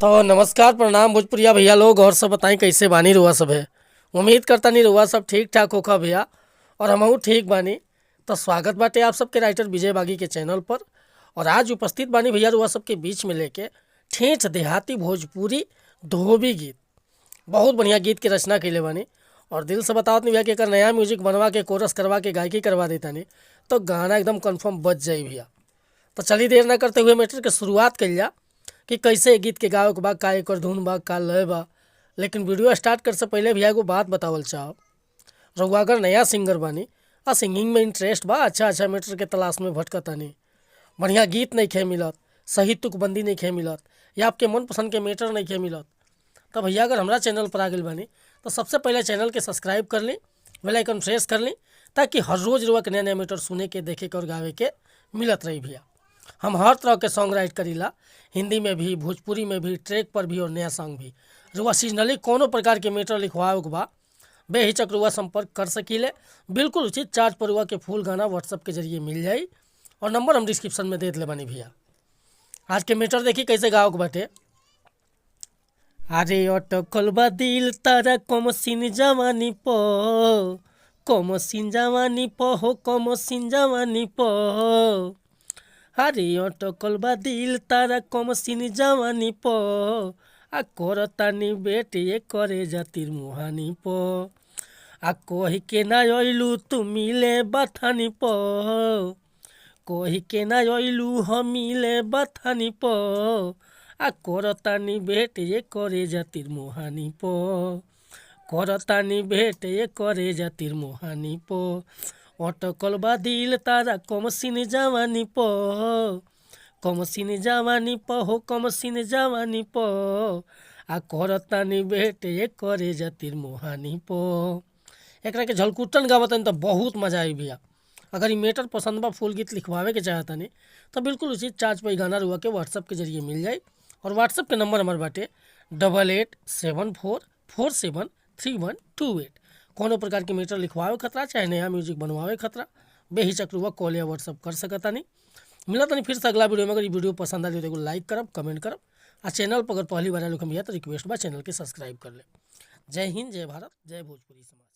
तो नमस्कार प्रणाम भोजपुरिया भैया लोग। और सब बताएं कैसे बानी रुआ सब है। उम्मीद करता नहीं रुआ सब ठीक ठाक होखा भैया। और हमहू ठीक बानी। तो स्वागत बाटे आप सबके राइटर विजय बागी के चैनल पर। और आज उपस्थित बानी भैया रुआ सबके बीच में लेके ठेठ देहाती भोजपुरी धोबी गीत। बहुत बढ़िया गीत की रचना कैले बानी। और दिल से बताओ नहीं भैया कि अगर नया म्यूजिक बनवा के कोरस करवा के गायकी करवा देता नहीं तो गाना एकदम कन्फर्म बच जाए भैया। तो चलिए देर ना करते हुए मैटर के शुरुआत कल जा कि कैसे गीत के गावे के बा, का एकर धुन बा, का लय बा। लेकिन वीडियो स्टार्ट कर से पहले भैया एगो बात बतावल चाहो। रउआ अगर नया सिंगर बानी आ सिंगिंग में इंटरेस्ट बा, अच्छा मैटर के तलाश में भटकतानी, बढ़िया गीत नहीं खे मिलत, सही तुकबंदी नहीं खे मिलत, या आपके मनपसंद के मैटर नहीं खे मिलत, तो भैया अगर हमारा चैनल पर आ गई बानी तो सबसे पहले चैनल के सब्सक्राइब कर ली, बेल आइकन प्रेस कर ली, ताकि हर रोज़ रुआ के नया नया मैटर सुने के, देखे के और गावे के मिलत रही भैया। हम हर तरह के सॉन्ग राइट करीला, हिंदी में भी, भोजपुरी में भी, ट्रैक पर भी और नया सॉन्ग भी। रुआ सीजनली कोनो प्रकार के मैटर लिखवाओ के बा बेहिचक रुआ संपर्क कर सकीले। बिल्कुल उचित चार्ज पर रुआ के फुल गाना व्हाट्सअप के जरिए मिल जाई। और नंबर हम डिस्क्रिप्शन में दे दिले बानी भैया। आज के मैटर देखी कैसे गाओ के बाटे। अरे अटकल बा दिल तारा कमसिन जवानी प, कमसिन जवानी प हो, कमसिन जवानी प। अरे अटकल बा दिल तारा कमसिन जवानी प, आ करतानी बेटे करे जातिर मुहानी प। आ कही के ना अइलू तू मिले बथानी प, कही के ना अइलू हम मिले बथानी प। आ करतानी बेटे करे जातिर मुहानी प, करतानी बेटे करे जातिर मुहानी प। अटकल बा दिल तारा कमसिन जवानी प, कमसिन जवानी प हो, कमसिन जवानी प। आ करतानी बेटे करे जातिर मुहानी प। एकरा के झलकुटन गावतन तो बहुत मजा आई भैया। अगर ये मैटर पसंद बा, फुल गीत लिखवावे के चाहता नहीं तो बिल्कुल उसी चार्ज पर गाना रुआ के व्हाट्सअप के जरिए मिल जाए। और व्हाट्सअप के नंबर हमारे बाटे 8874473128। कोनो प्रकार के मैटर लिखवावे खतरा, चाहे नया म्यूजिक बनवावे खतरा, बेहिचक रुआ कॉल या व्हाट्सअप कर सकता नहीं। मिला तो नहीं फिर से अगला वीडियो में। अगर ये वीडियो पसंद आई तो लाइक करब, कमेंट करब। आ चैनल पर अगर पहली बार आए लोग भैया तो रिक्वेस्ट बा चैनल के सब्सक्राइब कर ले। जय हिंद, जय भारत, जय भोजपुरी समाज।